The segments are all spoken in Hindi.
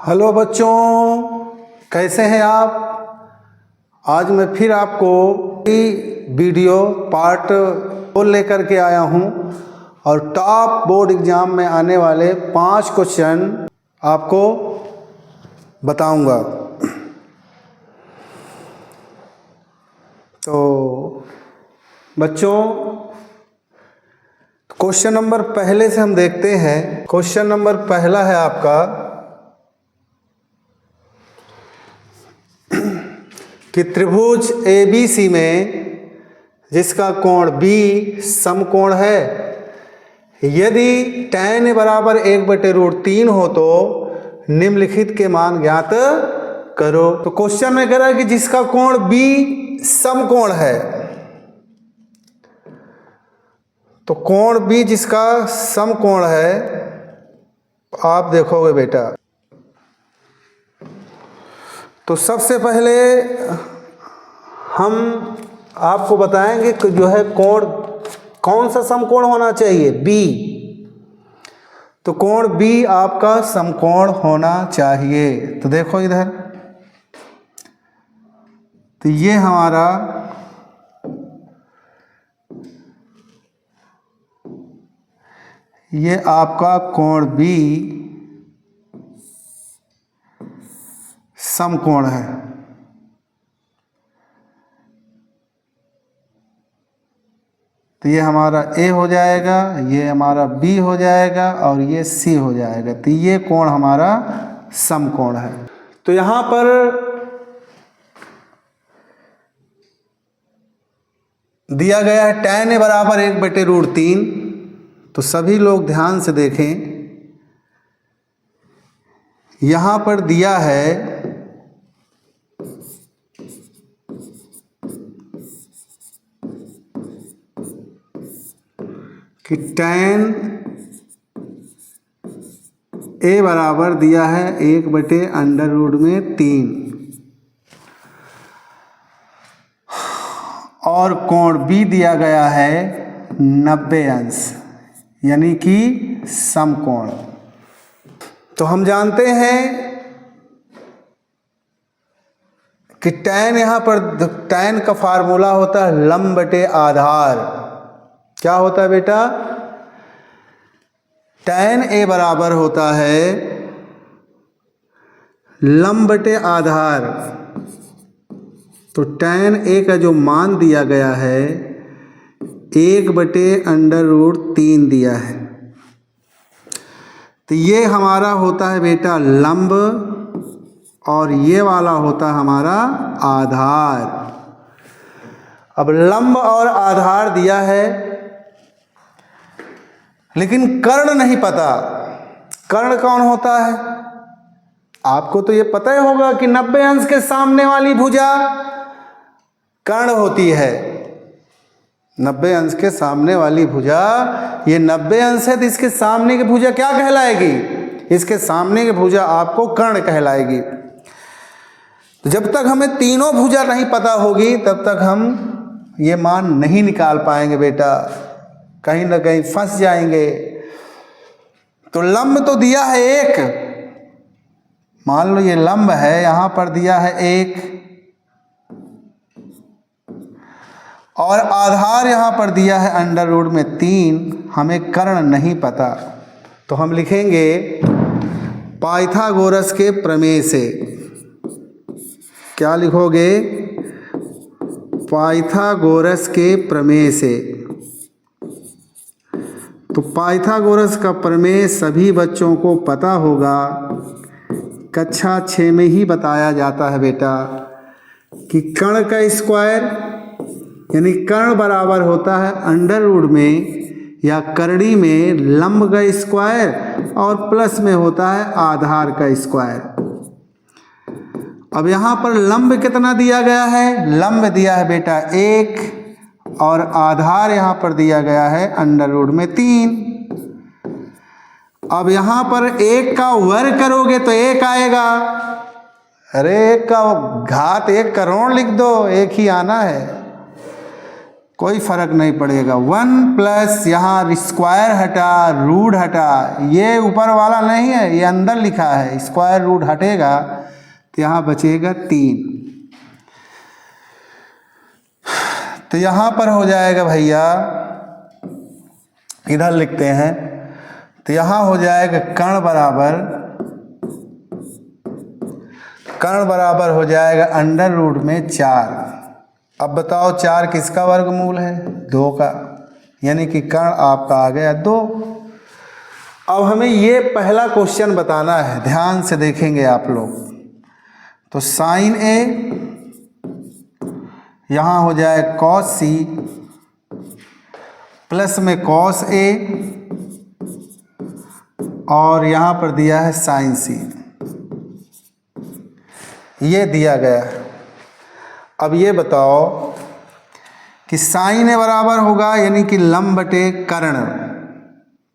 हेलो बच्चों, कैसे हैं आप। आज मैं फिर आपको वीडियो पार्ट 2 लेकर के आया हूं और टॉप बोर्ड एग्ज़ाम में आने वाले 5 क्वेश्चन आपको बताऊंगा। तो बच्चों, क्वेश्चन नंबर पहले से हम देखते हैं। क्वेश्चन नंबर पहला है आपका कि त्रिभुज ABC में जिसका कोण B समकोण है, यदि tan बराबर 1/√3 हो तो निम्नलिखित के मान ज्ञात करो। तो क्वेश्चन में कह रहा है कि जिसका कोण B समकोण है, तो कोण B जिसका समकोण है, आप देखोगे बेटा, तो सबसे पहले हम आपको बताएंगे कि जो है कोण कौन सा समकोण होना चाहिए, B। तो कोण B आपका समकोण होना चाहिए। तो देखो इधर, तो ये हमारा ये आपका कोण B समकोण है। तो ये हमारा A हो जाएगा, ये हमारा B हो जाएगा और ये C हो जाएगा। तो ये कोण हमारा समकोण है। तो यहाँ पर दिया गया है tan बराबर 1/√3। तो सभी लोग ध्यान से देखें, यहाँ पर दिया है कि tan A बराबर दिया है 1/√3 और कोण B दिया गया है 90 अंश, यानी कि समकोण। तो हम जानते हैं कि tan यहाँ पर tan का फार्मूला होता है लंब बटे आधार। क्या होता है बेटा, tan A बराबर होता है लंब बटे आधार। तो tan A का जो मान दिया गया है 1/√3 दिया है। तो ये हमारा होता है बेटा लंब और ये वाला होता है हमारा आधार। अब लंब और आधार दिया है, लेकिन कर्ण नहीं पता। कर्ण कौन होता है, आपको तो ये पता ही होगा कि 90 अंश के सामने वाली भुजा कर्ण होती है। 90 अंश के सामने वाली भुजा, ये 90 अंश है तो इसके सामने की भुजा क्या कहलाएगी, इसके सामने की भुजा आपको कर्ण कहलाएगी। तो जब तक हमें तीनों भुजा नहीं पता होगी तब तक हम ये मान नहीं निकाल पाएंगे बेटा, कहीं ना कहीं फंस जाएंगे। तो लंब तो दिया है 1, मान लो ये लंब है, यहां पर दिया है 1 और आधार यहां पर दिया है √3। हमें कर्ण नहीं पता, तो हम लिखेंगे पाइथागोरस के प्रमेय से। क्या लिखोगे, पाइथागोरस के प्रमेय से। तो पाइथागोरस का प्रमेय सभी बच्चों को पता होगा, कक्षा 6 में ही बताया जाता है बेटा, कि कर्ण का स्क्वायर यानी कर्ण बराबर होता है अंडर में या करड़ी में लंब का स्क्वायर और प्लस में होता है आधार का स्क्वायर। अब यहाँ पर लंब कितना दिया गया है, लंब दिया है बेटा 1 और आधार यहाँ पर दिया गया है √3। अब यहाँ पर 1 का वर्ग करोगे तो 1 आएगा। अरे 1 का घात 1 करोड़ लिख दो, 1 ही आना है। कोई फर्क नहीं पड़ेगा। 1 प्लस यहाँ स्क्वायर हटा, रूट हटा, ये ऊपर वाला नहीं है, ये अंदर लिखा है, स्क्वायर रूट हटेगा तो यहाँ बचेगा 3। तो यहाँ पर हो जाएगा भैया, इधर लिखते हैं, तो यहाँ हो जाएगा कर्ण बराबर हो जाएगा अंडर रूट में 4। अब बताओ 4 किसका वर्गमूल है? 2 का, यानी कि कर्ण आपका आ गया 2। अब हमें ये पहला क्वेश्चन बताना है, ध्यान से देखेंगे आप लोग। तो साइन ए यहाँ हो जाए कॉस सी प्लस में कॉस ए और यहाँ पर दिया है साइन सी, ये दिया गया है। अब ये बताओ कि साइन ए बराबर होगा यानी कि लंब बटे कर्ण,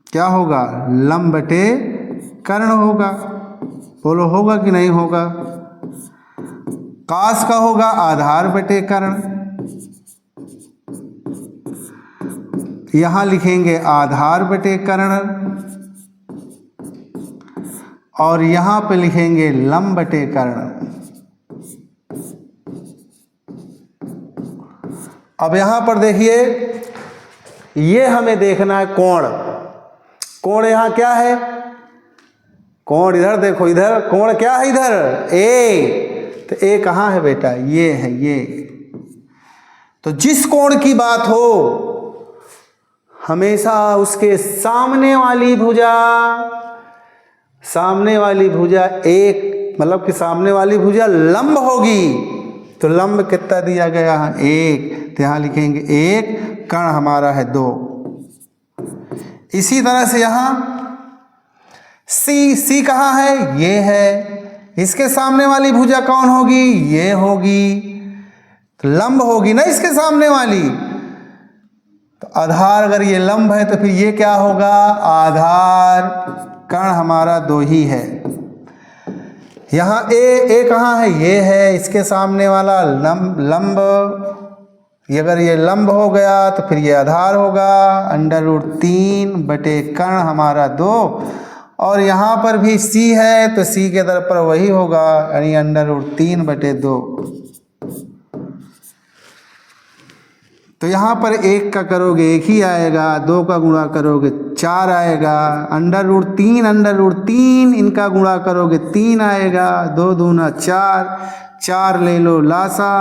क्या होगा? लंब बटे कर्ण होगा। बोलो होगा कि नहीं होगा? कास का होगा आधार बटे कर्ण, यहां लिखेंगे आधार बटे कर्ण और यहां पे लिखेंगे लंब बटे कर्ण। अब यहां पर देखिए, ये हमें देखना है कोण। कोण यहां क्या है? कोण इधर देखो, इधर कोण क्या है? इधर ए। तो ए कहाँ है बेटा? ये है, ये। तो जिस कोण की बात हो हमेशा उसके सामने वाली भुजा एक, मतलब कि सामने वाली भुजा लंब होगी। तो लंब कितना दिया गया है? 1। तो यहाँ लिखेंगे 1, कर्ण हमारा है 2। इसी तरह से यहाँ सी कहाँ है? ये है। इसके सामने वाली भुजा कौन होगी? ये होगी। तो लंब होगी ना इसके सामने वाली। तो आधार अगर ये लंब है तो फिर ये क्या होगा? आधार। कर्ण हमारा 2 ही है। यहाँ ए कहाँ है? ये है। इसके सामने वाला लंब, अगर ये लंब हो गया तो फिर ये आधार होगा। अंडर रूट 3 बटे कर्ण हमारा 2। और यहाँ पर भी सी है तो सी के दर पर वही होगा, यानी अंडर रूट 3 बटे 2। तो यहाँ पर 1 का करोगे 1 ही आएगा, 2 का गुणा करोगे 4 आएगा, अंडर रूट 3 इनका गुणा करोगे 3 आएगा, 2 दूना 4, 4 ले लो लासा।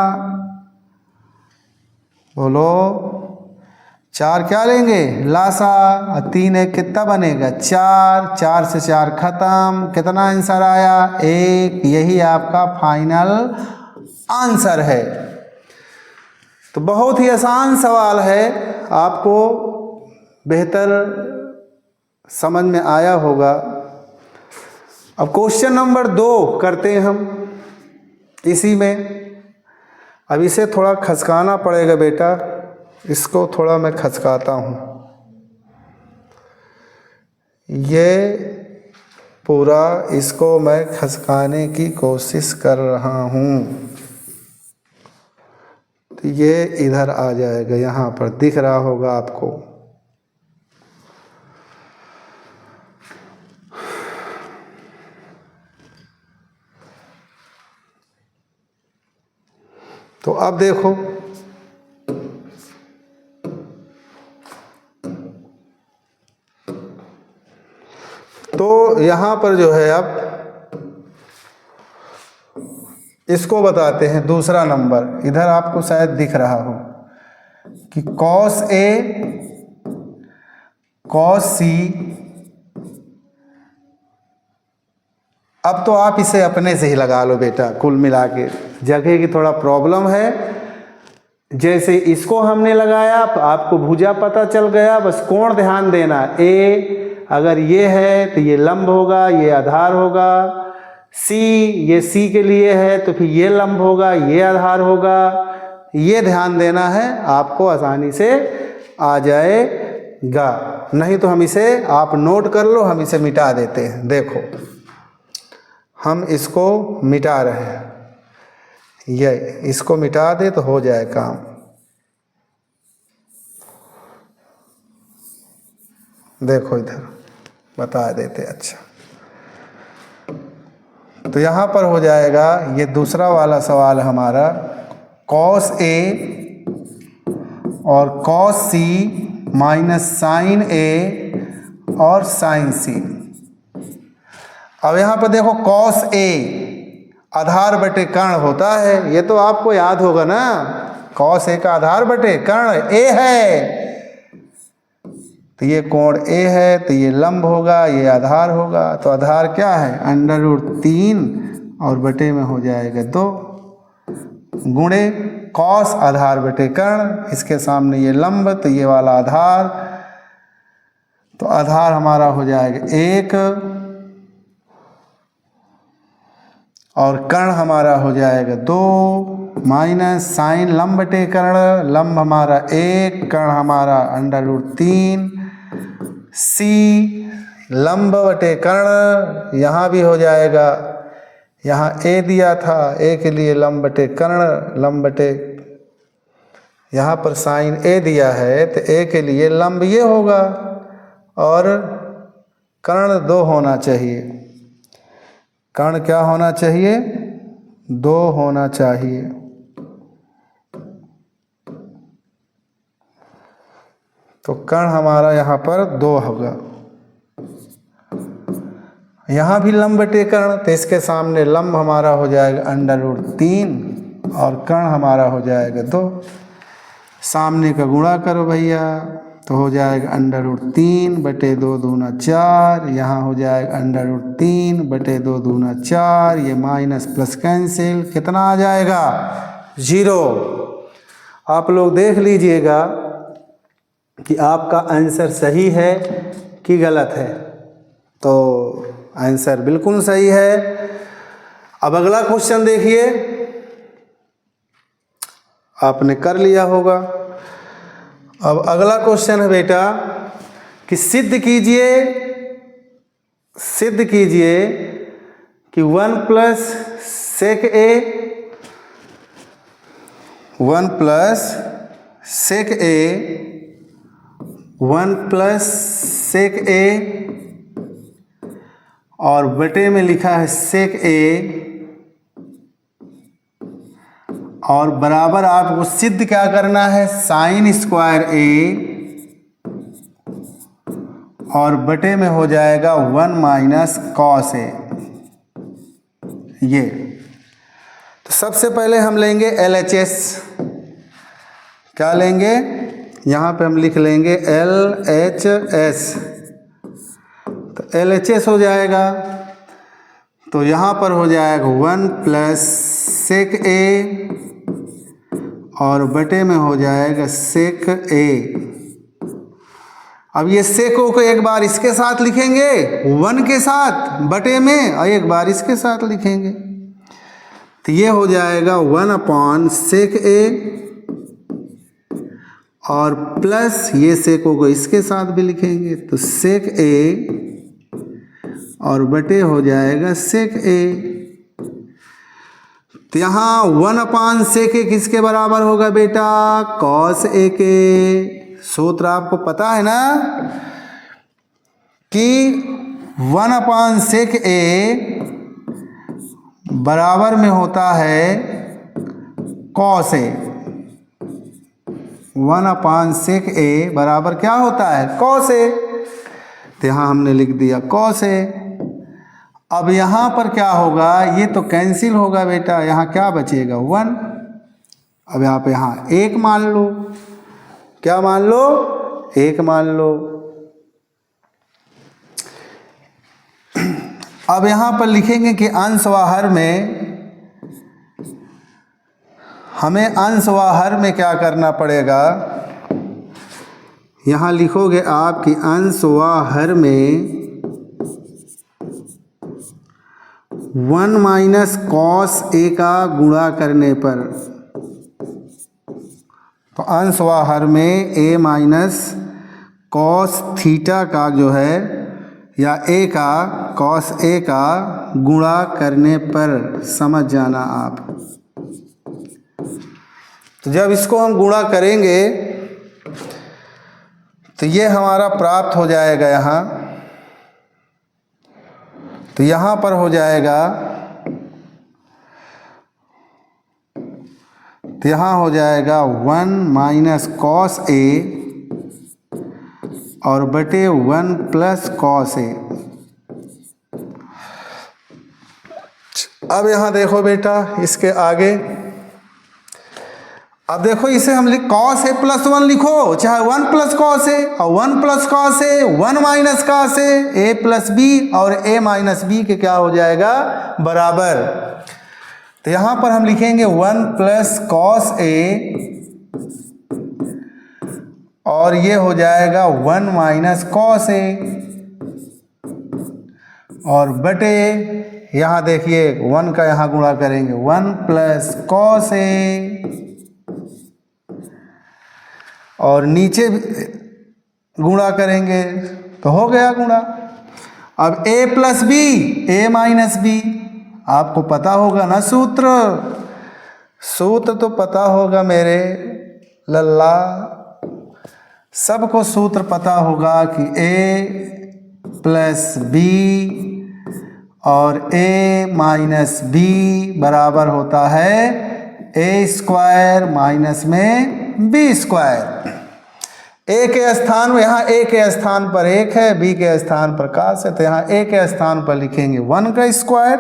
बोलो 4 क्या लेंगे? लासा। 3 1 कितना बनेगा? 4, 4 से 4 खत्म। कितना आंसर आया? 1। यही आपका फाइनल आंसर है। तो बहुत ही आसान सवाल है, आपको बेहतर समझ में आया होगा। अब क्वेश्चन नंबर 2 करते हैं हम इसी में। अब इसे थोड़ा खसकाना पड़ेगा बेटा, इसको थोड़ा मैं खसकाता हूँ। ये पूरा इसको मैं खसकाने की कोशिश कर रहा हूँ। तो ये इधर आ जाएगा, यहाँ पर दिख रहा होगा आपको। तो अब देखो, तो यहाँ पर जो है अब इसको बताते हैं दूसरा नंबर। इधर आपको शायद दिख रहा हो कि कॉस ए कॉस सी। अब तो आप इसे अपने से ही लगा लो बेटा, कुल मिला के जगह की थोड़ा प्रॉब्लम है। जैसे इसको हमने लगाया तो आपको भुजा पता चल गया, बस कोण ध्यान देना। ए अगर ये है तो ये लंब होगा, ये आधार होगा। सी, ये सी के लिए है तो फिर ये लंब होगा, ये आधार होगा। ये ध्यान देना है, आपको आसानी से आ जाएगा। नहीं तो हम इसे, आप नोट कर लो, हम इसे मिटा देते हैं। देखो हम इसको मिटा रहे हैं, ये इसको मिटा दे तो हो जाए काम। देखो इधर बता देते। अच्छा, तो यहाँ पर हो जाएगा, ये दूसरा वाला सवाल हमारा, कॉस ए और कॉस सी माइनस साइन ए और साइन सी। अब यहाँ पर देखो कॉस ए आधार बटे कर्ण होता है, ये तो आपको याद होगा ना। कॉस ए का आधार बटे कर्ण ए है, तो ये कोण ए है, तो ये लंब होगा, ये आधार होगा। तो आधार क्या है? √3 और बटे में हो जाएगा 2 गुणे कॉस आधार बटे कर्ण, इसके सामने ये लंब, तो ये वाला आधार, तो आधार हमारा हो जाएगा 1 और कर्ण हमारा हो जाएगा 2 माइनस साइन लंब बटे कर्ण, लंब हमारा 1, कर्ण हमारा √3, सी लंब बटे कर्ण, यहाँ भी हो जाएगा, यहाँ ए दिया था, ए के लिए लंब बटे कर्ण, लंब बटे, यहाँ पर साइन ए दिया है तो ए के लिए लंब ये होगा और कर्ण 2 होना चाहिए। कर्ण क्या होना चाहिए? 2 होना चाहिए। तो कर्ण हमारा यहाँ पर 2 होगा। यहाँ भी लंब बटे कर्ण, तो इसके सामने लंब हमारा हो जाएगा √3 और कर्ण हमारा हो जाएगा 2। सामने का गुणा करो भैया, तो हो जाएगा √3 बटे 2 दूना 4, यहाँ हो जाएगा √3 बटे 2 दूना 4, ये माइनस प्लस कैंसिल, कितना आ जाएगा? 0। आप लोग देख लीजिएगा कि आपका आंसर सही है कि गलत है। तो आंसर बिल्कुल सही है। अब अगला क्वेश्चन देखिए, आपने कर लिया होगा। अब अगला क्वेश्चन है बेटा कि सिद्ध कीजिए कि 1 प्लस सेक ए 1 प्लस सेक ए और बटे में लिखा है सेक ए और बराबर आपको सिद्ध क्या करना है? साइन स्क्वायर ए और बटे में हो जाएगा 1 माइनस कॉस ए। ये तो सबसे पहले हम लेंगे LHS। क्या लेंगे? यहाँ पे हम लिख लेंगे LHS। तो LHS हो जाएगा, तो यहाँ पर हो जाएगा 1 प्लस सेक ए और बटे में हो जाएगा सेक ए। अब ये सेको को एक बार इसके साथ लिखेंगे 1 के साथ बटे में और एक बार इसके साथ लिखेंगे, तो ये हो जाएगा 1/सेक ए और प्लस ये सेको को इसके साथ भी लिखेंगे, तो सेक ए और बटे हो जाएगा सेक ए। तो यहाँ 1/सेक ए किसके बराबर होगा बेटा? कॉस ए के। सूत्र आपको पता है ना कि 1/सेक ए बराबर में होता है कॉस ए। 1/सेक ए बराबर क्या होता है? Cos A. तो यहाँ हमने लिख दिया कॉस ए। अब यहाँ पर क्या होगा? ये तो कैंसिल होगा बेटा, यहाँ क्या बचेगा? 1। अब आप यहाँ 1 मान लो। क्या मान लो? 1 मान लो। अब यहाँ पर लिखेंगे कि अंश व हर में, हमें अंश व हर में क्या करना पड़ेगा? यहाँ लिखोगे आप कि अंश व हर में 1 माइनस कॉस ए का गुणा करने पर, तो अंश व हर में ए माइनस कॉस थीटा का जो है या ए का कॉस ए का गुणा करने पर, समझ जाना आप। तो जब इसको हम गुणा करेंगे तो ये हमारा प्राप्त हो जाएगा यहाँ, तो यहाँ पर हो जाएगा, तो यहाँ हो जाएगा 1 माइनस कॉस ए और बटे 1 प्लस कॉस ए। अब यहाँ देखो बेटा इसके आगे, अब देखो इसे हम कॉस ए प्लस 1 लिखो, चाहे 1 प्लस कॉस ए, और 1 plus cos A 1 minus cos A plus B, और ए माइनस बी के क्या हो जाएगा बराबर। तो यहाँ पर हम लिखेंगे 1 प्लस कॉस ए और ये हो जाएगा 1 माइनस कॉस ए, और बटे यहाँ देखिए 1 का यहाँ गुणा करेंगे 1 प्लस कॉस ए, और नीचे गुणा करेंगे तो हो गया गुणा। अब a plus B, A minus B, आपको पता होगा ना सूत्र, सूत्र तो पता होगा मेरे लल्ला, सबको सूत्र पता होगा कि a प्लस बी और a माइनस बी बराबर होता है a स्क्वायर माइनस में b स्क्वायर। a के स्थान में, यहाँ a के स्थान पर 1 है, b के स्थान पर काश है, तो यहाँ a के स्थान पर लिखेंगे 1 का स्क्वायर।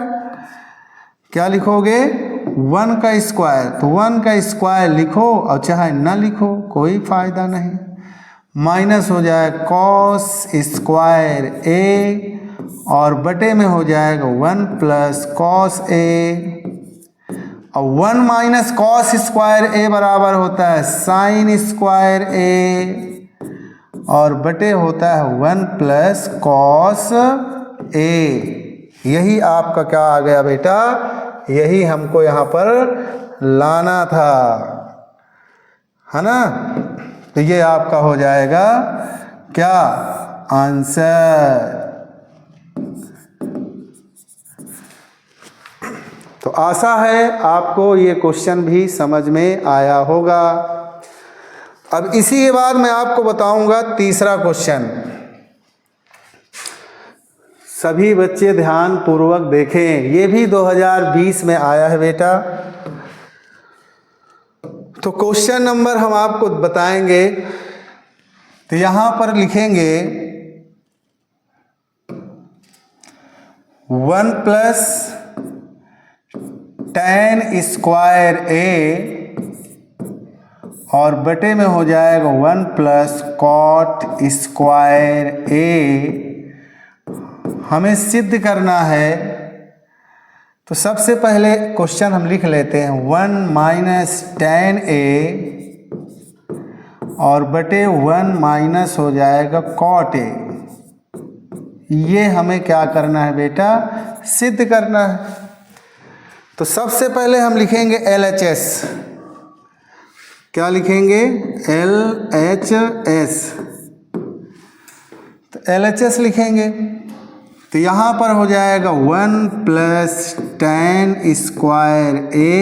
क्या लिखोगे 1 का स्क्वायर, तो 1 का स्क्वायर लिखो और चाहे न लिखो कोई फायदा नहीं, माइनस हो जाए कॉस स्क्वायर a और बटे में हो जाएगा 1 प्लस कॉस ए, और 1 माइनस कॉस स्क्वायर ए बराबर होता है साइन स्क्वायर ए, और बटे होता है 1 प्लस कॉस ए। यही आपका क्या आ गया बेटा, यही हमको यहाँ पर लाना था, है ना। तो ये आपका हो जाएगा क्या आंसर। तो आशा है आपको ये क्वेश्चन भी समझ में आया होगा। अब इसी के बाद मैं आपको बताऊंगा तीसरा क्वेश्चन। सभी बच्चे ध्यान पूर्वक देखें, ये भी 2020 में आया है बेटा। तो क्वेश्चन नंबर हम आपको बताएंगे, तो यहां पर लिखेंगे 1 प्लस tan स्क्वायर ए और बटे में हो जाएगा 1 प्लस कॉट स्क्वायर ए। हमें सिद्ध करना है, तो सबसे पहले क्वेश्चन हम लिख लेते हैं 1 माइनस tan ए और बटे 1 माइनस हो जाएगा कॉट ए। ये हमें क्या करना है बेटा, सिद्ध करना है। तो सबसे पहले हम लिखेंगे LHS। क्या लिखेंगे LHS, तो LHS लिखेंगे, तो यहाँ पर हो जाएगा 1 प्लस tan स्क्वायर ए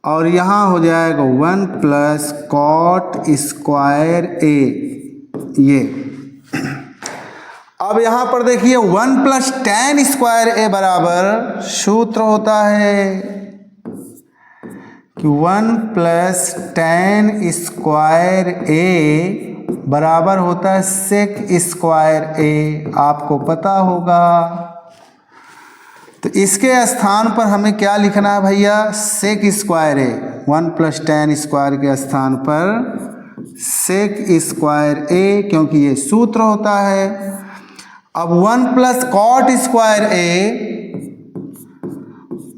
और यहाँ हो जाएगा 1 प्लस कॉट स्क्वायर ए। ये अब यहाँ पर देखिए 1 प्लस tan स्क्वायर ए बराबर सूत्र होता है कि 1 प्लस tan स्क्वायर ए बराबर होता है सेक स्क्वायर ए, आपको पता होगा। तो इसके स्थान पर हमें क्या लिखना है भैया, सेक स्क्वायर ए। 1 प्लस tan स्क्वायर के स्थान पर सेक स्क्वायर ए, क्योंकि ये सूत्र होता है। अब 1 प्लस कॉट स्क्वायर ए,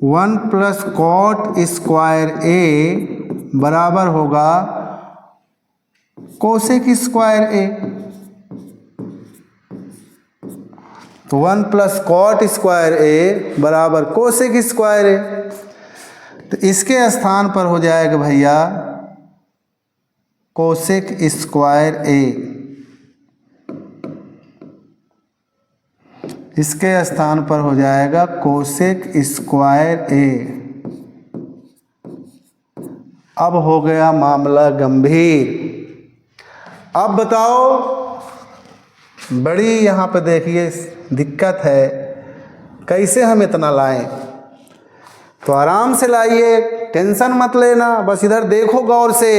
1 प्लस कॉट स्क्वायर ए बराबर होगा कोसेक स्क्वायर ए। तो 1 प्लस कॉट स्क्वायर ए बराबर कोसेक स्क्वायर ए, तो इसके स्थान पर हो जाएगा भैया कोसेक स्क्वायर ए। इसके स्थान पर हो जाएगा कोसेक स्क्वायर ए। अब हो गया मामला गंभीर। अब बताओ, बड़ी यहाँ पे देखिए दिक्कत है, कैसे हम इतना लाएं? तो आराम से लाइए, टेंशन मत लेना, बस इधर देखो गौर से,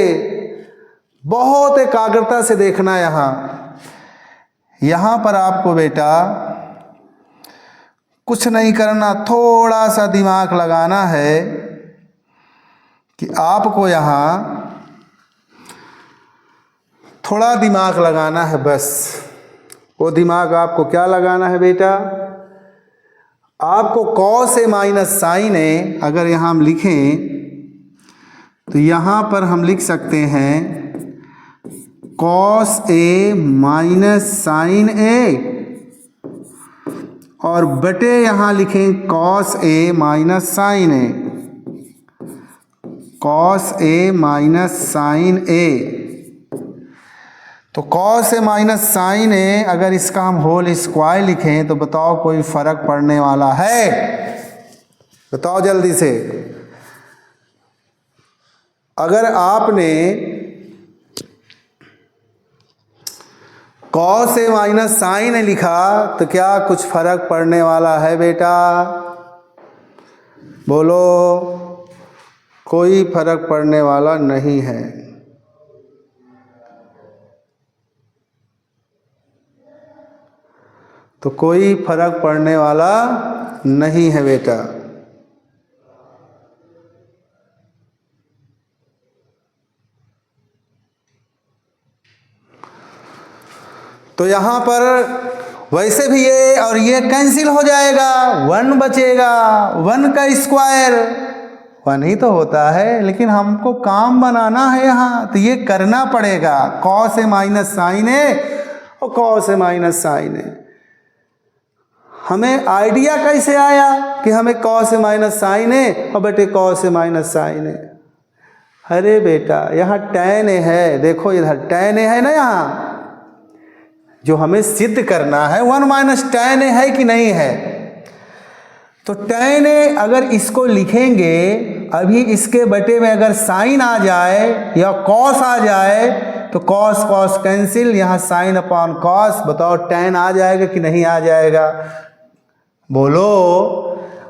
बहुत एकाग्रता से देखना। यहाँ पर आपको बेटा कुछ नहीं करना, थोड़ा सा दिमाग लगाना है कि आपको यहाँ थोड़ा दिमाग लगाना है बस। वो दिमाग आपको क्या लगाना है बेटा? आपको कॉस ए माइनस साइन ए, अगर यहाँ हम लिखें तो यहाँ पर हम लिख सकते हैं कॉस ए माइनस साइन ए, और बटे यहाँ लिखें cos A minus sign A, cos A minus sign ए। तो कॉस ए माइनस साइन ए, अगर इसका हम होल स्क्वायर लिखें तो बताओ कोई फर्क पड़ने वाला है? बताओ जल्दी से। अगर आपने कॉस ए माइनस साइन ए लिखा तो क्या कुछ फर्क पड़ने वाला है बेटा? बोलो, कोई फर्क पड़ने वाला नहीं है। तो कोई फर्क पड़ने वाला नहीं है बेटा। तो यहाँ पर वैसे भी ये और ये कैंसिल हो जाएगा, 1 बचेगा। 1 का स्क्वायर 1 ही तो होता है, लेकिन हमको काम बनाना है यहाँ, तो ये करना पड़ेगा। कॉस ए माइनस साइन ए और कॉस ए माइनस साइन ए। हमें आइडिया कैसे आया कि हमें कॉस ए माइनस साइन ए और बटे कॉस ए माइनस साइन ए? अरे बेटा, यहाँ टैन ए है, देखो इधर टैन ए है ना, यहाँ जो हमें सिद्ध करना है 1 माइनस टैन ए है कि नहीं है। तो टैन ए अगर इसको लिखेंगे, अभी इसके बटे में अगर साइन आ जाए या कॉस आ जाए तो कॉस कॉस कैंसिल, यहाँ साइन अपॉन कॉस, बताओ टैन आ जाएगा कि नहीं आ जाएगा? बोलो।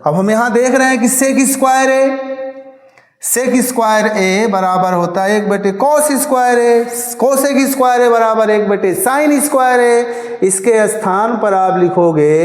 अब हम यहाँ देख रहे हैं कि सेक स्क्वायर ए, सेक स्क्वायर ए बराबर होता है 1 बटे कॉस स्क्वायर ए, कोसेक स्क्वायर ए बराबर 1 बटे साइन स्क्वायर ए। इसके स्थान पर आप लिखोगे,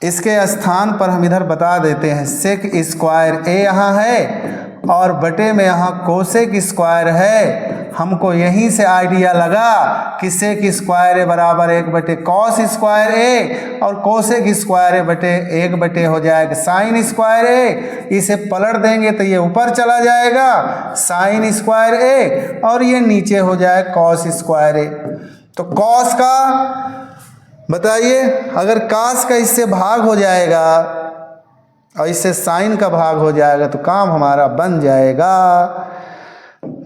इसके स्थान पर हम इधर बता देते हैं सेक स्क्वायर ए यहाँ है और बटे में यहाँ कोसेक स्क्वायर है। हमको यहीं से आइडिया लगा कि सेक स्क्वायर ए बराबर 1 बटे कॉस स्क्वायर ए और कोसेक स्क्वायर ए बटे 1 बटे हो जाएगा साइन स्क्वायर ए। इसे पलट देंगे तो ये ऊपर चला जाएगा साइन स्क्वायर ए और ये नीचे हो जाए कॉस स्क्वायर ए। तो कॉस का बताइए, अगर कॉस का इससे भाग हो जाएगा और इससे साइन का भाग हो जाएगा तो काम हमारा बन जाएगा।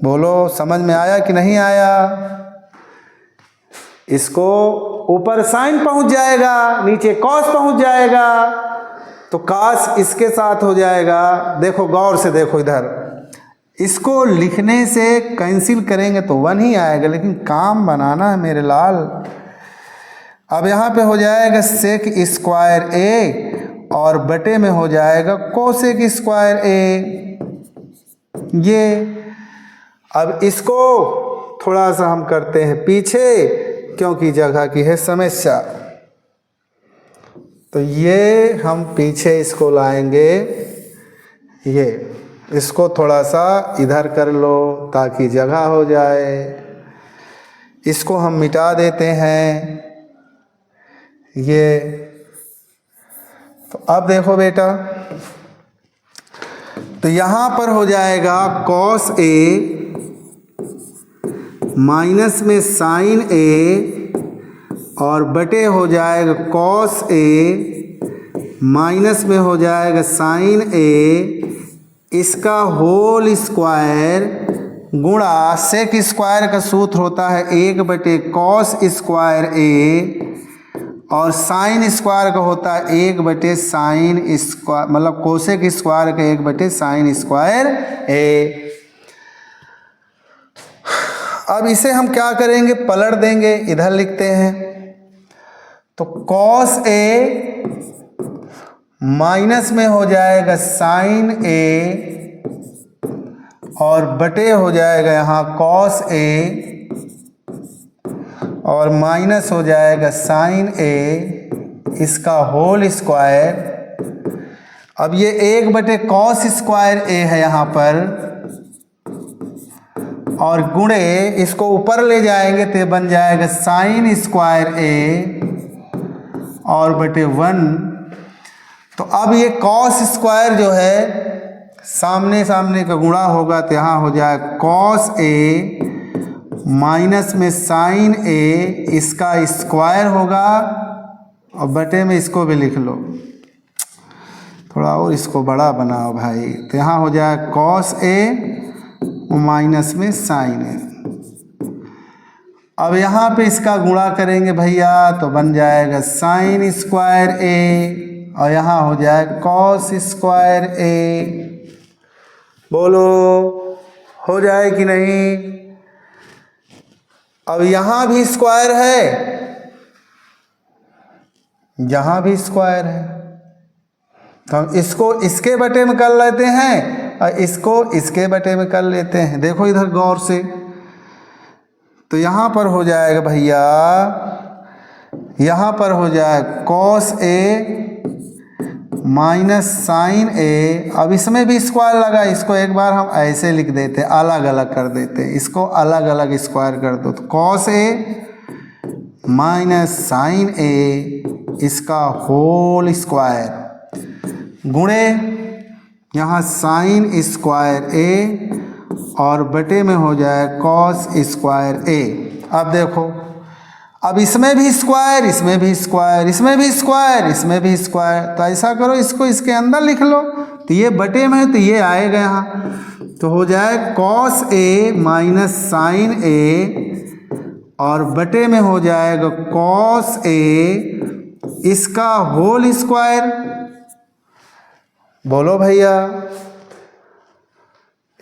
बोलो, समझ में आया कि नहीं आया? इसको ऊपर साइन पहुंच जाएगा, नीचे कॉस पहुंच जाएगा, तो कॉस इसके साथ हो जाएगा। देखो गौर से देखो इधर, इसको लिखने से कैंसिल करेंगे तो 1 ही आएगा, लेकिन काम बनाना है मेरे लाल। अब यहाँ पे हो जाएगा सेक स्क्वायर ए और बटे में हो जाएगा कोसेक स्क्वायर ए। ये अब इसको थोड़ा सा हम करते हैं पीछे, क्योंकि जगह की है समस्या। तो ये हम पीछे इसको लाएंगे, ये इसको थोड़ा सा इधर कर लो ताकि जगह हो जाए। इसको हम मिटा देते हैं ये। तो अब देखो बेटा, तो यहाँ पर हो जाएगा कॉस ए माइनस में साइन ए और बटे हो जाएगा कॉस ए माइनस में हो जाएगा साइन ए, इसका होल स्क्वायर गुणा सेक स्क्वायर का सूत्र होता है 1 बटे कॉस स्क्वायर ए और साइन स्क्वायर का होता है 1 बटे साइन स्क्वायर, मतलब कोसेक स्क्वायर का 1 बटे साइन स्क्वायर ए। अब इसे हम क्या करेंगे, पलट देंगे, इधर लिखते हैं। तो कॉस ए माइनस में हो जाएगा साइन ए और बटे हो जाएगा यहाँ कॉस ए और माइनस हो जाएगा साइन ए, इसका होल स्क्वायर। अब ये 1/cos स्क्वायर ए है यहाँ पर, और गुणे इसको ऊपर ले जाएंगे तो ये बन जाएगा साइन स्क्वायर ए और बटे 1। तो अब ये कॉस स्क्वायर जो है सामने सामने का गुणा होगा तो यहाँ हो जाएगा कॉस ए माइनस में साइन ए, इसका स्क्वायर होगा और बटे में इसको भी लिख लो, थोड़ा और इसको बड़ा बनाओ भाई। तो यहाँ हो जाएगा कॉस ए माइनस में साइन ए। अब यहाँ पे इसका गुणा करेंगे भैया तो बन जाएगा साइन स्क्वायर ए और यहाँ हो जाए कॉस स्क्वायर ए। बोलो हो जाए कि नहीं। अब यहाँ भी स्क्वायर है, यहाँ भी स्क्वायर है, तो हम इसको इसके बटे में कर लेते हैं और इसको इसके बटे में कर लेते हैं। देखो इधर गौर से, तो यहाँ पर हो जाएगा भैया, यहाँ पर हो जाए कॉस ए माइनस साइन ए। अब इसमें भी स्क्वायर लगा, इसको एक बार हम ऐसे लिख देते हैं, अलग अलग कर देते हैं, इसको अलग अलग स्क्वायर कर दो। तो कॉस ए माइनस साइन ए, इसका होल स्क्वायर गुणे यहाँ साइन स्क्वायर ए और बटे में हो जाए कॉस स्क्वायर ए। अब देखो, अब इसमें भी स्क्वायर, इसमें भी स्क्वायर, इसमें भी स्क्वायर, इसमें भी स्क्वायर, तो ऐसा करो इसको इसके अंदर लिख लो, तो ये बटे में है तो ये आएगा यहाँ, तो हो जाए कॉस ए माइनस साइन ए और बटे में हो जाएगा कॉस ए, इसका होल स्क्वायर। बोलो भैया,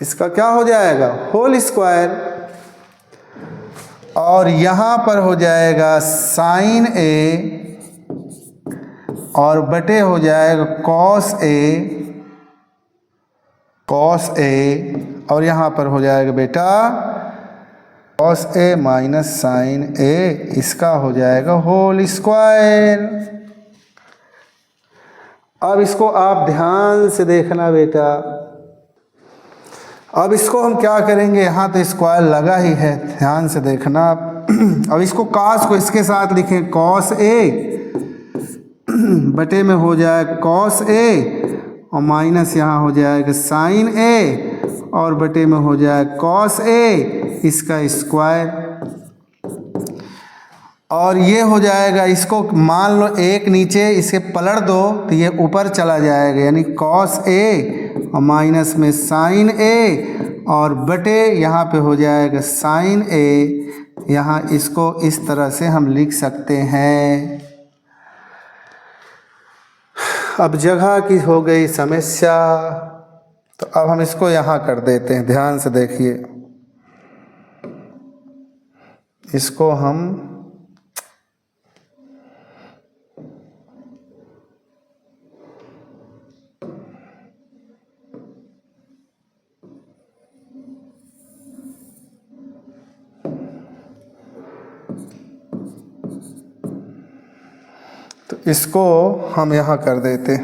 इसका क्या हो जाएगा, होल स्क्वायर। और यहाँ पर हो जाएगा साइन ए और बटे हो जाएगा कॉस ए, कॉस ए, और यहाँ पर हो जाएगा बेटा कॉस ए माइनस साइन ए, इसका हो जाएगा होल स्क्वायर। अब इसको आप ध्यान से देखना बेटा। अब इसको हम क्या करेंगे, यहाँ तो स्क्वायर लगा ही है, ध्यान से देखना आप। अब इसको कॉस को इसके साथ लिखें, कॉस ए बटे में हो जाए कॉस ए और माइनस यहाँ हो जाएगा साइन ए और बटे में हो जाए कॉस ए, इसका स्क्वायर। और ये हो जाएगा, इसको मान लो एक नीचे इसे पलट दो तो ये ऊपर चला जाएगा, यानी कॉस ए और माइनस में साइन ए और बटे यहाँ पे हो जाएगा साइन ए। यहाँ इसको इस तरह से हम लिख सकते हैं। अब जगह की हो गई समस्या, तो अब हम इसको यहाँ कर देते हैं, ध्यान से देखिए। इसको हम इसको हम यहाँ कर देते,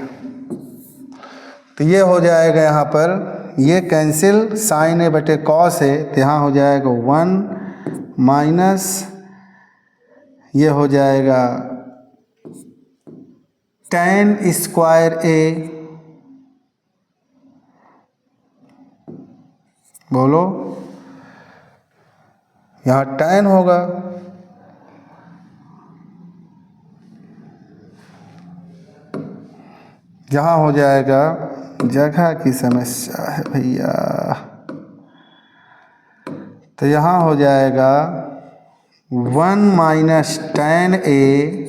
तो ये हो जाएगा यहाँ पर, ये कैंसिल, साइन ए बटे कॉस है, तो यहाँ हो जाएगा 1 माइनस ये हो जाएगा tan स्क्वायर ए। बोलो, यहाँ tan होगा, यहाँ हो जाएगा, जगह की समस्या है भैया, तो यहाँ हो जाएगा 1 माइनस tan ए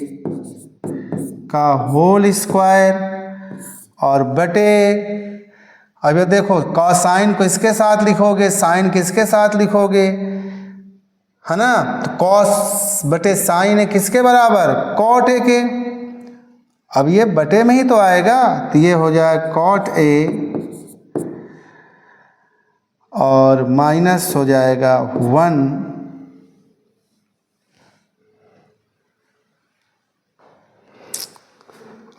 का होल स्क्वायर और बटे, अब ये देखो कॉसाइन को इसके साथ लिखोगे, साइन किसके साथ लिखोगे, है ना। तो कॉस बटे साइन ए किसके बराबर, कॉट ए के। अब ये बटे में ही तो आएगा, तो ये हो जाए कॉट ए और माइनस हो जाएगा 1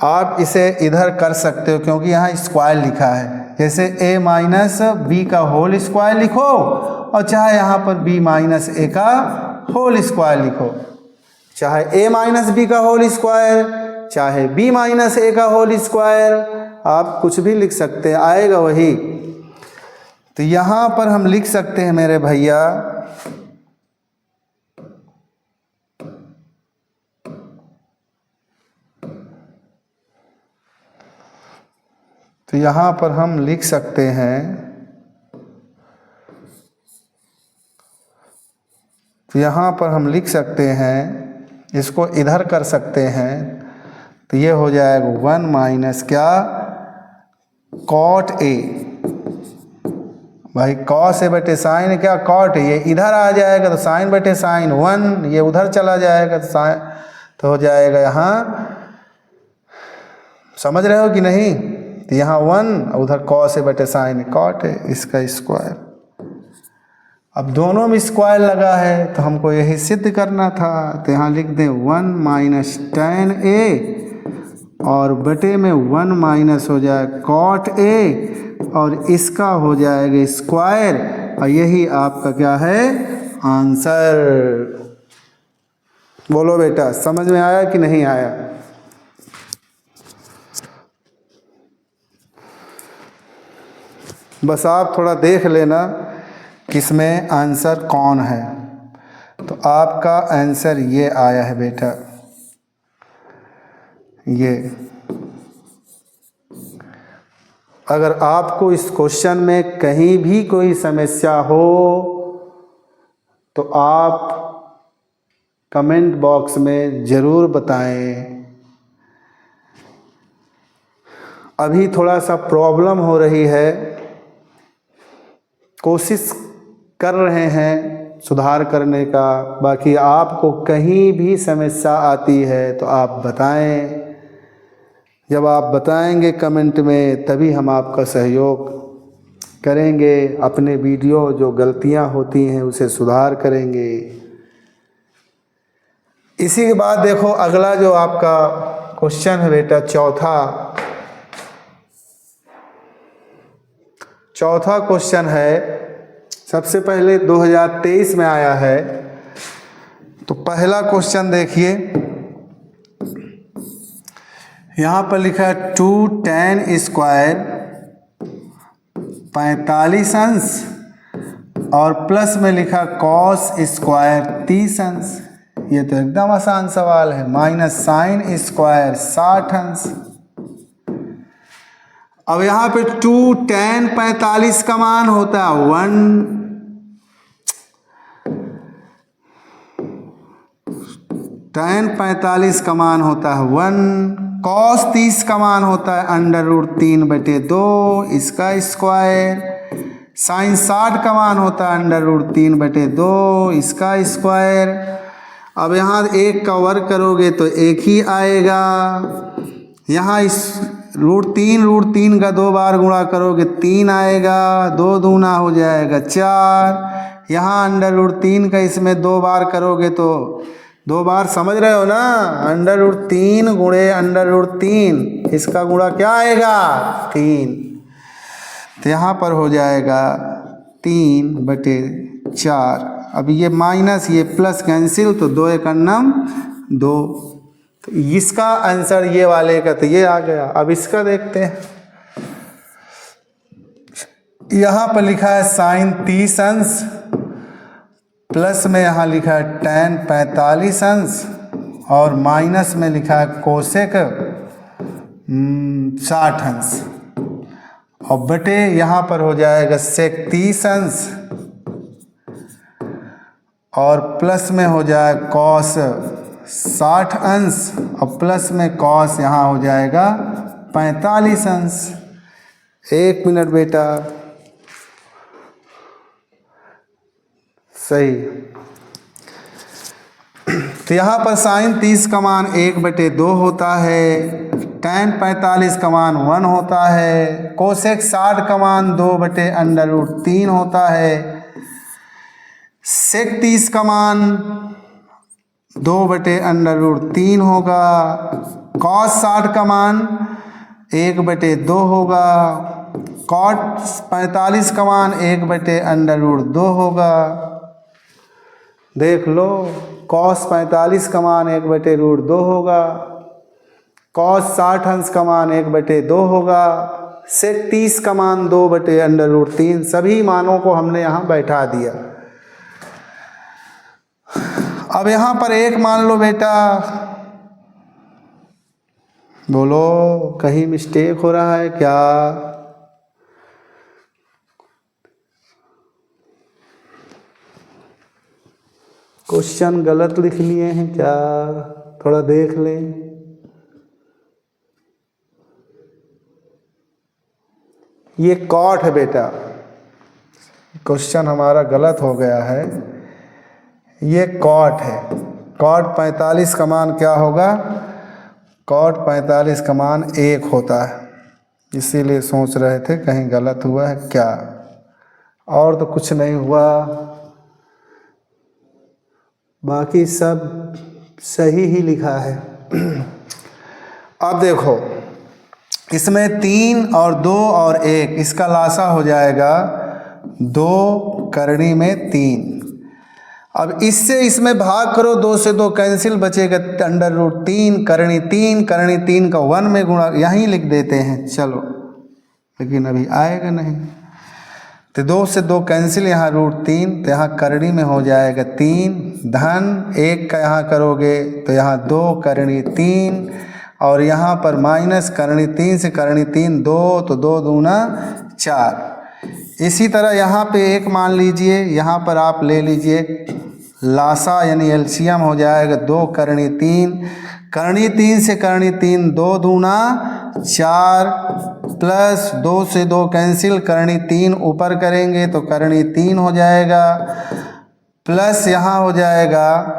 आप इसे इधर कर सकते हो क्योंकि यहाँ स्क्वायर लिखा है, जैसे a माइनस बी का होल स्क्वायर लिखो और चाहे यहाँ पर b माइनस ए का होल स्क्वायर लिखो, चाहे a माइनस बी का होल स्क्वायर, चाहे b माइनस ए का होल स्क्वायर, आप कुछ भी लिख सकते हैं, आएगा वही। तो यहाँ पर हम लिख सकते हैं मेरे भैया तो यहाँ पर हम लिख सकते हैं इसको इधर कर सकते हैं, तो ये हो जाएगा 1 माइनस क्या, कॉट ए। भाई कॉस ए बटे साइन क्या, कॉट ए, ये इधर आ जाएगा तो साइन बटे साइन 1, ये उधर चला जाएगा तो साइन, तो हो जाएगा यहाँ, समझ रहे हो कि नहीं। तो यहाँ 1 उधर कॉस ए बटे साइन कॉट ए, इसका स्क्वायर। अब दोनों में स्क्वायर लगा है तो हमको यही सिद्ध करना था, तो यहाँ लिख दें 1 माइनस tan ए और बटे में 1 माइनस हो जाए कॉट ए और इसका हो जाएगा स्क्वायर, और यही आपका क्या है, आंसर। बोलो बेटा, समझ में आया कि नहीं आया। बस आप थोड़ा देख लेना किसमें आंसर कौन है। तो आपका आंसर ये आया है बेटा, ये। अगर आपको इस क्वेश्चन में कहीं भी कोई समस्या हो तो आप कमेंट बॉक्स में ज़रूर बताएं। अभी थोड़ा सा प्रॉब्लम हो रही है, कोशिश कर रहे हैं सुधार करने का। बाकी आपको कहीं भी समस्या आती है तो आप बताएं। जब आप बताएंगे कमेंट में तभी हम आपका सहयोग करेंगे, अपने वीडियो जो गलतियां होती हैं उसे सुधार करेंगे। इसी के बाद देखो अगला जो आपका क्वेश्चन है बेटा, चौथा क्वेश्चन है। सबसे पहले 2023 में आया है। तो पहला क्वेश्चन देखिए, यहाँ पर लिखा है 2 tan स्क्वायर 45 अंश और प्लस में लिखा cos स्क्वायर 30 अंश। ये तो एकदम आसान सवाल है। माइनस साइन स्क्वायर 60 अंश। अब यहाँ पे 2 tan 45 का मान होता है 1, tan 45 का मान होता है 1, cos 30 का मान होता है √3/2 इसका स्क्वायर, साइन 60 का मान होता है √3/2 इसका स्क्वायर। अब यहाँ एक का वर्ग करोगे तो एक ही आएगा। यहाँ इस √3 का 2 बार गुणा करोगे 3 आएगा, 2 दूना हो जाएगा 4। यहाँ √3 का इसमें 2 बार करोगे तो 2 बार, समझ रहे हो ना, √3 गुणे √3 इसका गुणा क्या आएगा 3। तो यहाँ पर हो जाएगा 3/4। अब ये माइनस ये प्लस कैंसिल, तो 2 एक अन्नम 2। तो इसका आंसर ये वाले का तो ये आ गया। अब इसका देखते हैं। यहाँ पर लिखा है साइन 30 अंश, प्लस में यहाँ लिखा है tan 45 अंश और माइनस में लिखा है कोसेक 60 अंश और बटे यहाँ पर हो जाएगा सेक 30 अंश और प्लस में हो जाए कॉस 60 अंश और प्लस में कॉस यहाँ हो जाएगा 45 अंश। 1 मिनट बेटा, सही। तो यहाँ पर साइन 30 का मान 1/2 होता है, tan 45 का मान 1 होता है, कोसेक 60 का मान 2/√3 होता है, सेक 30 का मान 2/√3 होगा, कॉस 60 का मान 1/2 होगा, कॉट 45 का मान 1/√2 होगा। देख लो, कॉस 45 का मान 1/√2 होगा, कॉस 60 अंश का मान 1/2 होगा, सेक 30 का मान 2/√3। सभी मानों को हमने यहाँ बैठा दिया। अब यहाँ पर एक मान लो बेटा, बोलो कहीं मिस्टेक हो रहा है क्या? क्वेश्चन गलत लिख लिए हैं क्या? थोड़ा देख लें। ये कॉट है बेटा, क्वेश्चन हमारा गलत हो गया है। ये कॉट है, कॉट 45 का मान क्या होगा? कॉट 45 का मान 1 होता है, इसीलिए सोच रहे थे कहीं गलत हुआ है क्या, और तो कुछ नहीं हुआ, बाकी सब सही ही लिखा है। अब देखो, इसमें 3 और 2 और 1, इसका लासा हो जाएगा 2 करनी में 3। अब इससे इसमें भाग करो, 2 से 2 कैंसिल, बचेगा √3 करनी 3 का 1 में गुणा, यहीं लिख देते हैं चलो, लेकिन अभी आएगा नहीं। तो 2 से 2 कैंसिल, यहाँ √3, तो यहाँ करनी में हो जाएगा 3, धन 1 का यहाँ करोगे तो यहाँ 2 करनी 3, और यहाँ पर माइनस करनी 3 से करनी 3 2, तो 2 दूना 4। इसी तरह यहाँ पे एक मान लीजिए, यहाँ पर आप ले लीजिए लासा यानी एलसीएम हो जाएगा 2 करनी 3 से करनी 3 2 दूना 4, प्लस 2 से 2 कैंसिल, करनी 3 ऊपर करेंगे तो करनी 3 हो जाएगा, प्लस यहाँ हो जाएगा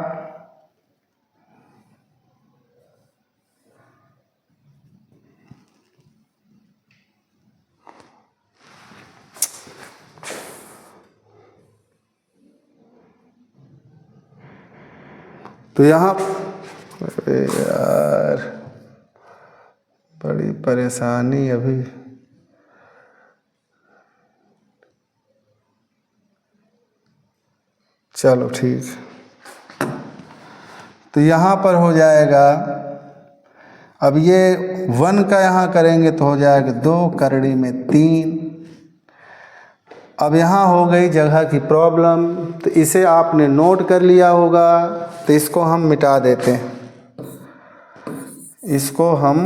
तो यहाँ, अरे यार बड़ी परेशानी अभी। चलो ठीक, तो यहाँ पर हो जाएगा, अब ये 1 का यहाँ करेंगे तो हो जाएगा 2 करनी में 3। अब यहाँ हो गई जगह की प्रॉब्लम, तो इसे आपने नोट कर लिया होगा, तो इसको हम मिटा देते हैं, इसको हम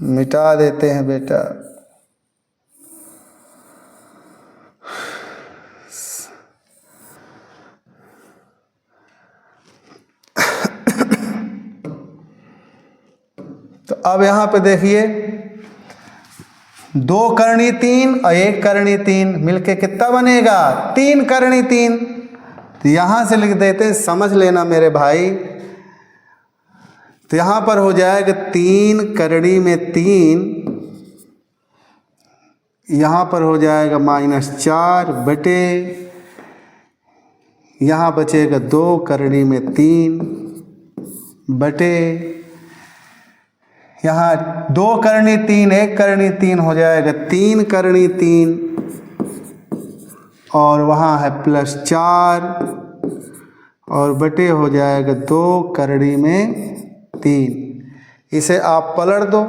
मिटा देते हैं बेटा। तो अब यहाँ पे देखिए, 2 करनी 3 और 1 करनी 3 मिलके कितना बनेगा? 3 करनी 3। तो यहाँ से लिख देते हैं, समझ लेना मेरे भाई। तो यहाँ पर हो जाएगा 3 करनी में 3, यहाँ पर हो जाएगा -4 बटे, यहाँ बचेगा 2 करनी में 3 बटे, यहाँ 2 करनी 3 1 करनी 3 हो जाएगा 3 करनी 3, और वहाँ है +4, और बटे हो जाएगा 2 करनी में 3। इसे आप पलट दो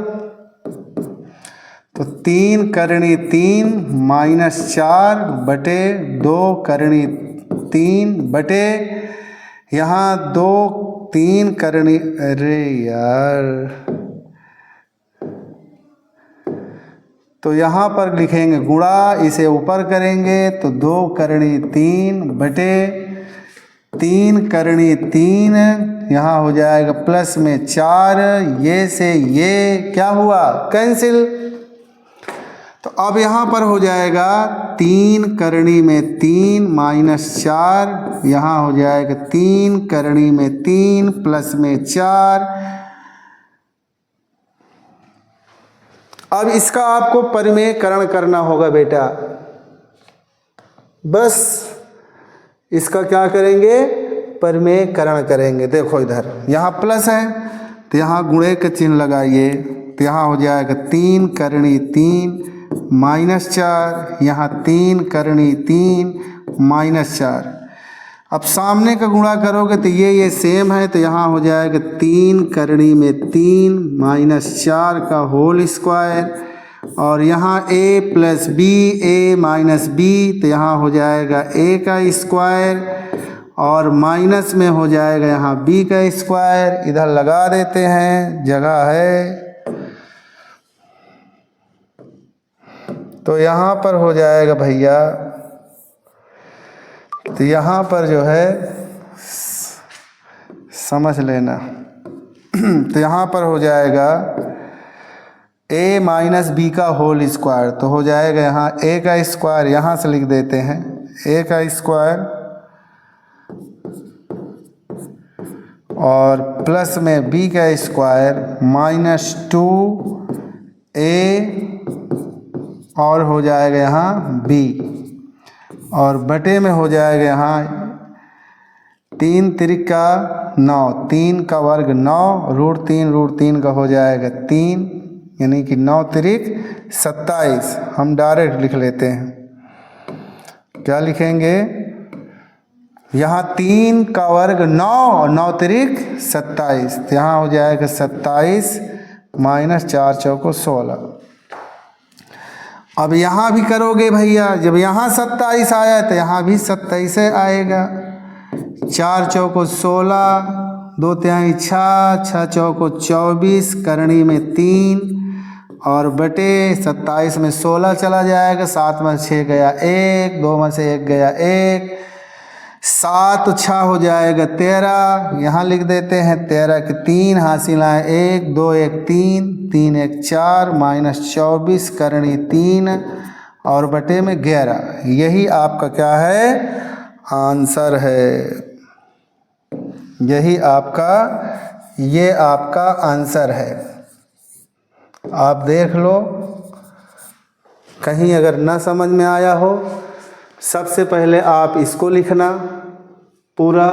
तो 3 करनी 3 -4 बटे 2 करनी 3 बटे, यहाँ 2 3 करनी, अरे यार, तो यहाँ पर लिखेंगे गुणा, इसे ऊपर करेंगे तो 2 करनी 3 बटे 3 करनी 3, यहाँ हो जाएगा प्लस में 4, ये से ये क्या हुआ? कैंसिल। तो अब यहाँ पर हो जाएगा 3 करणी में 3 -4, यहाँ हो जाएगा 3 करणी में 3 प्लस में 4। अब इसका आपको परिमेयकरण करना होगा बेटा। बस इसका क्या करेंगे, परिमेयकरण करेंगे। देखो इधर यहाँ प्लस है तो यहाँ गुणे का चिन्ह लगाइए, तो यहाँ हो जाएगा 3 करणी 3 -4, यहाँ 3 करणी 3 -4। अब सामने का गुणा करोगे तो ये सेम है, तो यहाँ हो जाएगा 3 करणी में 3 -4 का होल स्क्वायर, और यहाँ a plus B a minus B, तो यहाँ हो जाएगा a का स्क्वायर, और माइनस में हो जाएगा यहाँ b का स्क्वायर। इधर लगा देते हैं, जगह है। तो यहाँ पर हो जाएगा भैया, तो यहाँ पर जो है समझ लेना तो यहाँ पर हो जाएगा a माइनस बी का होल स्क्वायर, तो हो जाएगा यहाँ a का स्क्वायर, यहाँ से लिख देते हैं a का स्क्वायर, और प्लस में b का स्क्वायर -2a, और हो जाएगा यहाँ b, और बटे में हो जाएगा यहाँ 3 त्रिका 9, 3 का वर्ग 9, √3 का हो जाएगा 3, यानी कि 9 त्रिक 27। हम डायरेक्ट लिख लेते हैं, क्या लिखेंगे यहाँ 3 का वर्ग 9 और 9 त्रिक 27, तो यहाँ हो जाएगा 27 -4 चौको 16। अब यहाँ भी करोगे भैया, जब यहाँ 27 आया तो यहाँ भी 27 आएगा। 4 चौको 16, 2 तिहाई 6, 6 चौको 24, करणी में 3, और बटे 27 में 16 चला जाएगा, 7 में 6 गया 1, 2 में से 1 गया 1, 7 6 हो जाएगा 13, यहाँ लिख देते हैं 13 के 3 हासिल आए 1, 2 1 3, 3 1 4, -24 करणी 3, और बटे में 11। यही आपका क्या है, आंसर है। यही आपका, ये आपका आंसर है। आप देख लो, कहीं अगर ना समझ में आया हो, सबसे पहले आप इसको लिखना पूरा,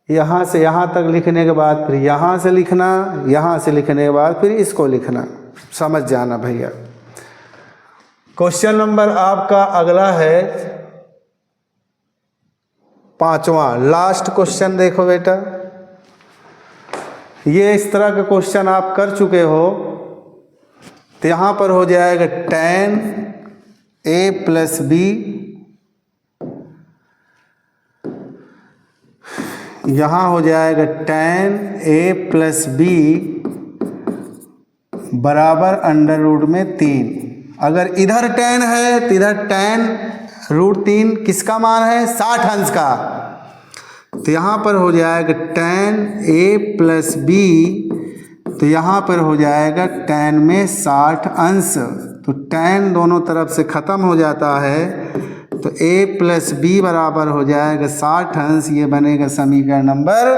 यहाँ से यहाँ तक लिखने के बाद फिर यहाँ से लिखना, यहाँ से लिखने के बाद फिर इसको लिखना, समझ जाना भैया। क्वेश्चन नंबर आपका अगला है 5वां, लास्ट क्वेश्चन। देखो बेटा, ये इस तरह का क्वेश्चन आप कर चुके हो, तो यहाँ पर हो जाएगा tan a प्लस बी, यहाँ हो जाएगा tan a प्लस बी बराबर √3। अगर इधर tan है तो इधर tan √3 किसका मान है, 60 अंश का, तो यहाँ पर हो जाएगा tan a प्लस बी, तो यहाँ पर हो जाएगा tan में 60 अंश, तो tan दोनों तरफ से ख़त्म हो जाता है, तो a प्लस बी बराबर हो जाएगा 60 अंश। ये बनेगा समीकरण नंबर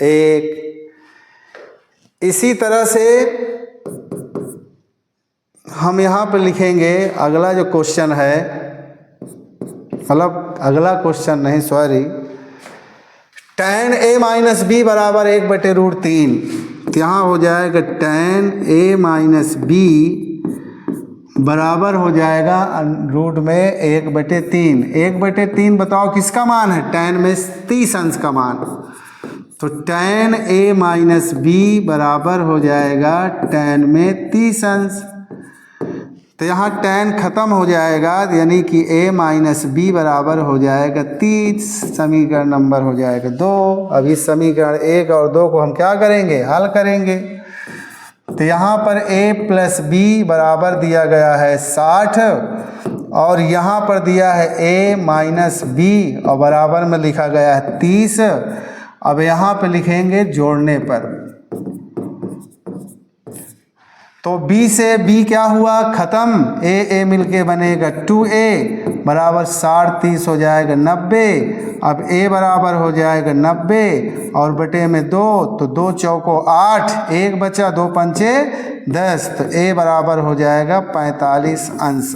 1। इसी तरह से हम यहाँ पर लिखेंगे अगला जो क्वेश्चन है, मतलब अगला क्वेश्चन नहीं, sorry, tan a minus B बराबर 1/√3, तो यहाँ हो जाएगा tan a माइनस बी बराबर हो जाएगा रूट में 1/3। 1/3 बताओ किसका मान है, tan में 30 अंश का मान, तो tan a माइनस बी बराबर हो जाएगा tan में 30 अंश। तो यहाँ tan खत्म हो जाएगा, यानी कि a माइनस बी बराबर हो जाएगा 30। समीकरण नंबर हो जाएगा 2। अब इस समीकरण 1 और 2 को हम क्या करेंगे, हल करेंगे। तो यहाँ पर a प्लस बी बराबर दिया गया है 60, और यहाँ पर दिया है a माइनस बी और बराबर में लिखा गया है 30। अब यहाँ पे लिखेंगे जोड़ने पर, तो b से b क्या हुआ खत्म, a मिलके बनेगा 2a बराबर 60 30 हो जाएगा 90। अब a बराबर हो जाएगा 90 और बटे में 2, तो 2 चौको 8, 1 बचा, 2 पंचे 10, तो a बराबर हो जाएगा 45 अंश।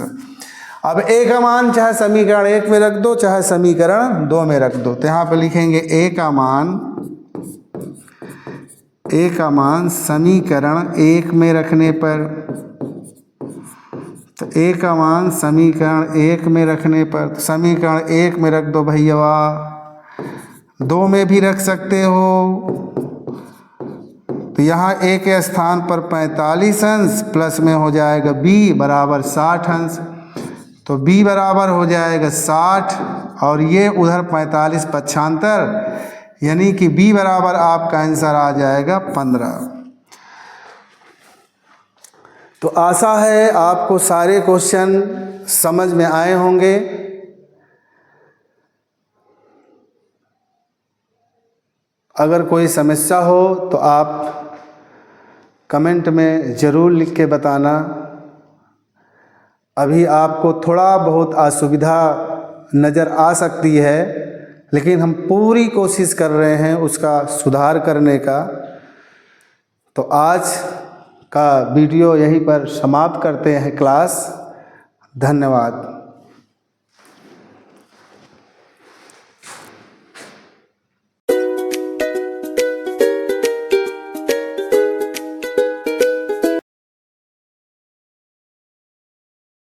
अब a का मान चाहे समीकरण 1 में रख दो चाहे समीकरण 2 में रख दो, तो यहाँ पे लिखेंगे a का मान समीकरण 1 में रखने पर, तो a का मान समीकरण 1 में रखने पर, तो समीकरण 1 में रख दो भैया, 2 में भी रख सकते हो, तो यहाँ a के स्थान पर 45 अंश प्लस में हो जाएगा b बराबर 60 अंश, तो b बराबर हो जाएगा 60 और ये उधर 45 पक्षांतर, यानी कि b बराबर आपका आंसर आ जाएगा 15। तो आशा है आपको सारे क्वेश्चन समझ में आए होंगे। अगर कोई समस्या हो तो आप कमेंट में ज़रूर लिख के बताना। अभी आपको थोड़ा बहुत असुविधा नज़र आ सकती है, लेकिन हम पूरी कोशिश कर रहे हैं उसका सुधार करने का। तो आज का वीडियो यहीं पर समाप्त करते हैं क्लास। धन्यवाद।